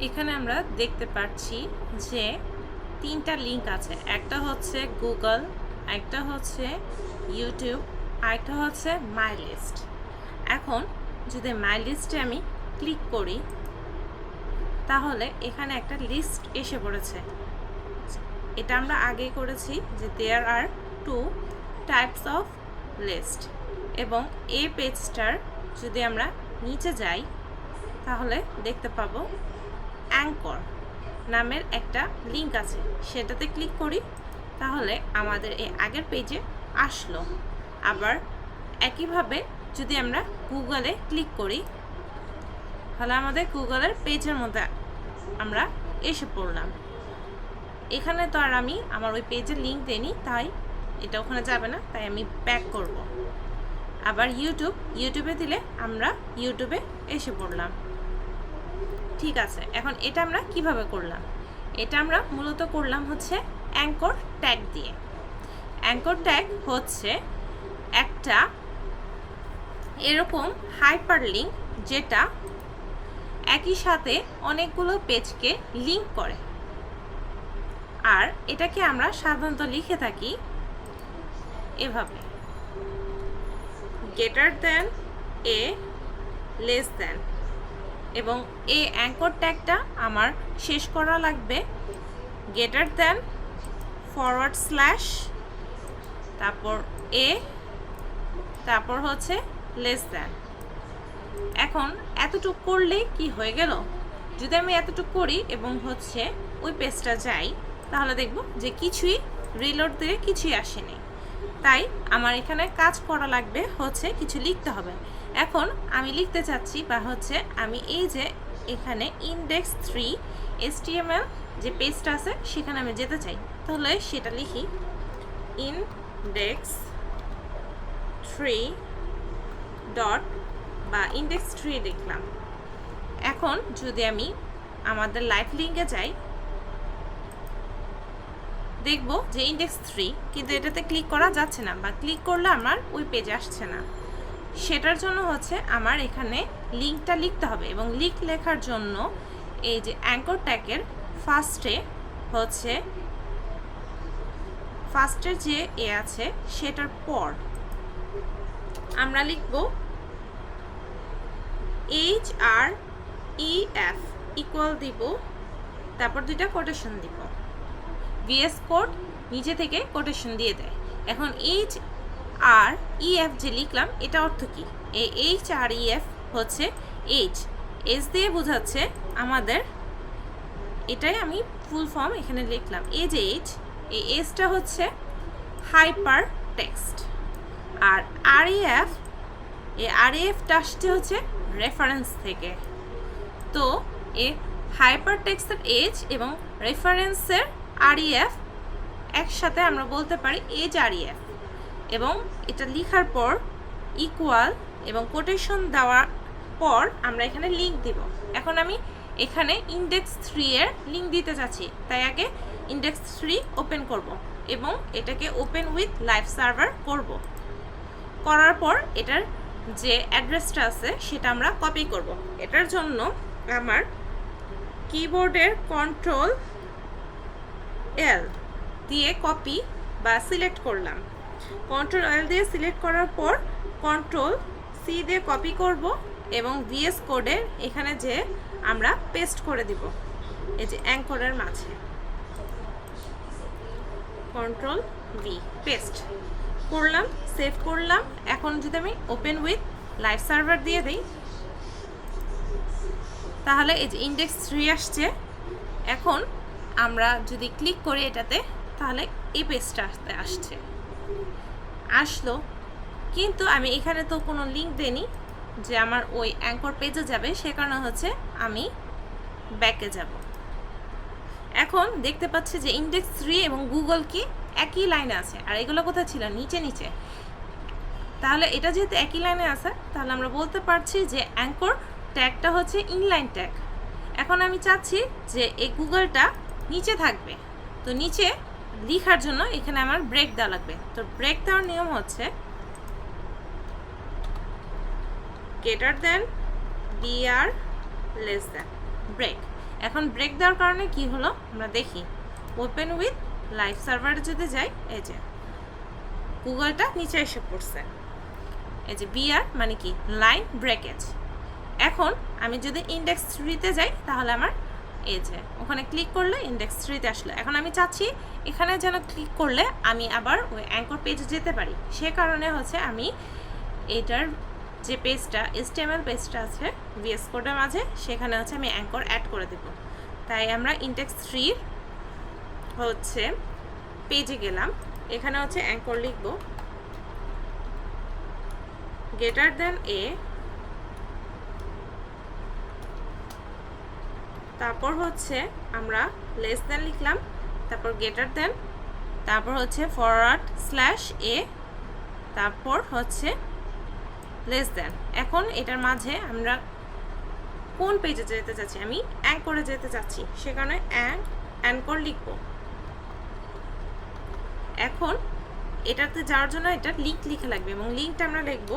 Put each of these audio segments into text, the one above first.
এখানে আমরা দেখতে পাচ্ছি যে তিনটা লিঙ্ক আছে, একটা হচ্ছে গুগল, একটা হচ্ছে ইউটিউব, আরেকটা হচ্ছে মাই লিস্ট। এখন যদি মাই লিস্টে আমি ক্লিক করি তাহলে এখানে একটা লিস্ট এসে পড়েছে। এটা আমরা আগে করেছি যে দেয়ার আর 2 টাইপস অফ লিস্ট, এবং এই পেজটার যদি আমরা নিচে যাই তাহলে দেখতে পাবো অ্যাঙ্কর নামের একটা লিঙ্ক আছে, সেটাতে ক্লিক করি তাহলে আমাদের এই আগের পেজে আসলো। আবার একইভাবে যদি আমরা গুগলে ক্লিক করি তাহলে আমাদের গুগলের পেজের মধ্যে আমরা এসে পড়লাম। এখানে তো আর আমি আমার ওই পেজের লিঙ্ক দেইনি, তাই এটা ওখানে যাবে না, তাই আমি ব্যাক করব। আবার ইউটিউবে দিলে আমরা ইউটিউবে এসে পড়লাম। ঠিক আছে, এখন এটা আমরা কিভাবে করলাম? এটা আমরা মূলত করলাম হচ্ছে অ্যাঙ্কর ট্যাগ দিয়ে। অ্যাঙ্কর ট্যাগ হচ্ছে একটা এরকম হাইপার লিঙ্ক যেটা একই সাথে অনেকগুলো পেজকে লিঙ্ক করে। আর এটাকে আমরা সাধারণত লিখে থাকি এভাবে, greater than a, less than, এবং এই অ্যাঙ্কর ট্যাগটা আমার শেষ করা লাগবে গ্রেটার দ্যান ফরওয়ার্ড স্ল্যাশ, তারপর এ, তারপর হচ্ছে লেস দ্যান। এখন এতটুকু করলেই কি হয়ে গেল? যদি আমি এতটুকু করি এবং হচ্ছে ওই পেজটা যাই তাহলে দেখব যে কিছুই রিলোড দিয়ে কিছুই আসেনি। তাই আমার এখানে কাজ করা লাগবে হচ্ছে কিছু লিখতে হবে। এখন আমি লিখতে চাচ্ছি বা হচ্ছে আমি এই যে এখানে index 3 HTML যে পেজটা আছে সেখানে আমি যেতে চাই, তাহলে সেটা লিখি index 3 ডট বা index 3 লিখলাম। এখন যদি আমি আমাদের লাইভ লিঙ্কে যাই দেখব যে index 3, কিন্তু এটাতে ক্লিক করা যাচ্ছে না, বা ক্লিক করলে আমার ওই পেজে আসছে না। সেটার জন্য হচ্ছে আমার এখানে লিঙ্কটা লিখতে হবে, এবং লিঙ্ক লেখার জন্য এই যে অ্যাঙ্কর ট্যাগের ফার্স্টের যে এ আছে সেটার পর আমরা লিখব HREF ইকুয়াল দিব, তারপর দুইটা কোটেশন দিব। VS কোড নিচে থেকে কোটেশন দিয়ে দেয়। এখন HREF যে লিখলাম এটা অর্থ কি? এই HREF হচ্ছে এইচ দিয়ে বোঝাচ্ছে আমাদের, এটাই আমি ফুল ফর্ম এখানে লিখলাম। এই যে এই এসটা হচ্ছে হাইপার টেক্সট, আর REF এই REFটা আসছে হচ্ছে রেফারেন্স থেকে। তো এই হাইপার টেক্সটের এজ এবং রেফারেন্সের REF একসাথে আমরা বলতে পারি HREF, এবং এটা লেখার পর ইকুয়াল এবং কোটেশন দেওয়ার পর আমরা এখানে লিঙ্ক দিব। এখন আমি এখানে ইন্ডেক্স 3 এর লিঙ্ক দিতে চাচ্ছি, তাই আগে ইন্ডেক্স 3 ওপেন করব এবং এটাকে ওপেন উইথ লাইভ সার্ভার করব। করার পর এটার যে অ্যাড্রেসটা আছে সেটা আমরা কপি করব। এটার জন্য আমার কিবোর্ডের Ctrl+L দিয়ে কপি বা সিলেক্ট করলাম। Ctrl+L দিয়ে সিলেক্ট করার পর Ctrl+C দিয়ে কপি করব এবং VS কোডের এখানে যে আমরা পেস্ট করে দিব এই যে অ্যাঙ্করের মাঝে। Ctrl+V পেস্ট করলাম, সেভ করলাম। এখন যদি আমি ওপেন উইথ লাইভ সার্ভার দিয়ে দিই তাহলে এই যে ইন্ডেক্স 3 আসছে। এখন আমরা যদি ক্লিক করি এটাতে তাহলে এই পেজটা আসলো, কিন্তু আমি এখানে তো কোনো লিঙ্ক দেইনি যে আমার ওই অ্যাঙ্কর পেজে যাবে, সে কারণে হচ্ছে আমি ব্যাকে যাব। এখন দেখতে পাচ্ছি যে ইন্ডেক্স 3 এবং গুগল কি একই লাইনে আছে, আর এগুলো কোথায় ছিল? নিচে। তাহলে এটা যেহেতু একই লাইনে আছে তাহলে আমরা বলতে পারছি যে অ্যাঙ্কর ট্যাগটা হচ্ছে ইনলাইন ট্যাগ। এখন আমি চাচ্ছি যে এই গুগলটা নিচে থাকবে, তো নিচে লেখার জন্য এখানে আমার ব্রেক দেওয়া লাগবে। তো ব্রেক দেওয়ার নিয়ম হচ্ছে greater than BR less than break. এখন ব্রেক দেওয়ার কারণে কি হলো আমরা দেখি। ওপেন উইথ লাইভ সার্ভারে যদি যাই, এই যে গুগলটা নিচে এসে পড়ছে, এই যে বিআর মানে কি লাইন ব্রেকেজ। এখন আমি যদি ইন্ডেক্স 3-তে যাই তাহলে আমার এই যে ওখানে ক্লিক করলে ইন্ডেক্স 3-তে আসলো। এখন আমি চাচ্ছি এখানে যেন ক্লিক করলে আমি আবার ওই অ্যাঙ্কর পেজে যেতে পারি। সে কারণে হচ্ছে আমি এটার যে পেজটা HTML পেজটা আছে VS কোডের মাঝে, সেখানে হচ্ছে আমি অ্যাঙ্কর অ্যাড করে দেব। তাই আমরা ইন্ডেক্স 3 হচ্ছে পেজে গেলাম, এখানে হচ্ছে অ্যাঙ্কর লিখব গ্রেটার দেন এ, তারপর হচ্ছে আমরা লেস দেন লিখলাম, তারপর গ্রেটার দেন, তারপর হচ্ছে ফরওয়ার্ড স্ল্যাশ এ, তারপর হচ্ছে লেস দেন। এখন এটার মাঝে আমরা কোন পেজে যেতে চাচ্ছি, আমি অ্যাঙ্করে যেতে চাচ্ছি, সেখানে অ্যাঙ্কর লিখব। এখন এটাতে যাওয়ার জন্য এটা লিঙ্ক লিখে লাগবে এবং লিঙ্কটা আমরা লিখব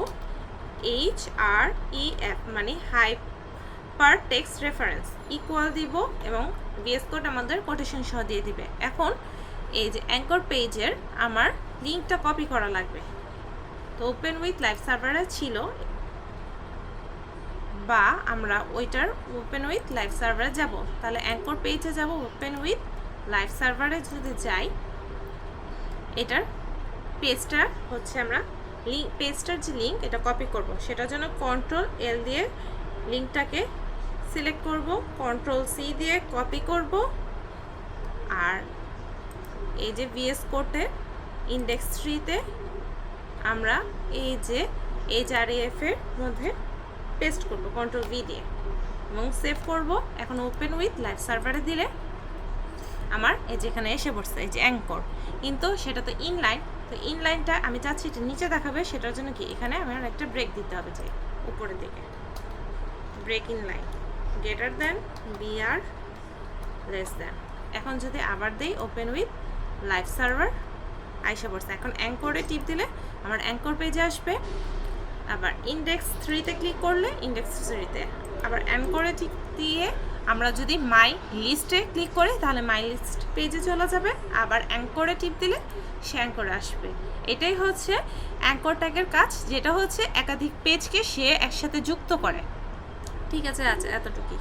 HREF মানে হাইপার টেক্সট রেফারেন্স ইকুয়াল দিব এবং VS কোড আমাদের কোটেশন সহ দিয়ে দিবে। এখন এই যে অ্যাঙ্কর পেজের আমার লিঙ্কটা কপি করা লাগবে। তো ওপেন উইথ লাইভ সার্ভারে ছিল, বা আমরা ওইটার ওপেন উইথ লাইভ সার্ভারে যাব, তাহলে অ্যাঙ্কর পেজে যাব, ওপেন উইথ লাইভ সার্ভারে যদি যাই, এটার পেজটা হচ্ছে আমরা পেজটার যে লিঙ্ক এটা কপি করব। সেটার জন্য Ctrl+L দিয়ে লিঙ্কটাকে সিলেক্ট করব, Ctrl+C দিয়ে কপি করব, আর এই যে VS কোডে ইন্ডেক্স 3-তে আমরা এই যে HREF এর মধ্যে পেস্ট করব Ctrl+V দিয়ে এবং সেভ করব। এখন ওপেন উইথ লাইভ সার্ভারে দিলে আমার এই যেখানে এসে পড়ছে এই যে অ্যাঙ্কর, কিন্তু সেটা তো ইনলাইন। তো ইনলাইনটা আমি চাচ্ছি এটা নিচে দেখাবে, সেটার জন্য কি এখানে আমার একটা ব্রেক দিতে হবে, যে উপরের দিকে break inline greater than BR less than. এখন যদি আবার দেই ওপেন উইথ লাইভ সার্ভার, আইসা পড়ছে। এখন অ্যাঙ্করে টিপ দিলে আমার অ্যাঙ্কর পেজে আসবে, আবার ইন্ডেক্স 3-তে ক্লিক করলে ইন্ডেক্স 3-তে, আবার অ্যাঙ্করে টিপ দিয়ে আমরা যদি মাই লিস্টে ক্লিক করি তাহলে মাই লিস্ট পেজে চলে যাবে, আবার অ্যাঙ্করে টিপ দিলে সে অ্যাঙ্করে আসবে। এটাই হচ্ছে অ্যাঙ্কর ট্যাগের কাজ, যেটা হচ্ছে একাধিক পেজকে সে একসাথে যুক্ত করে। ঠিক আছে, আচ্ছা এতটুকুই।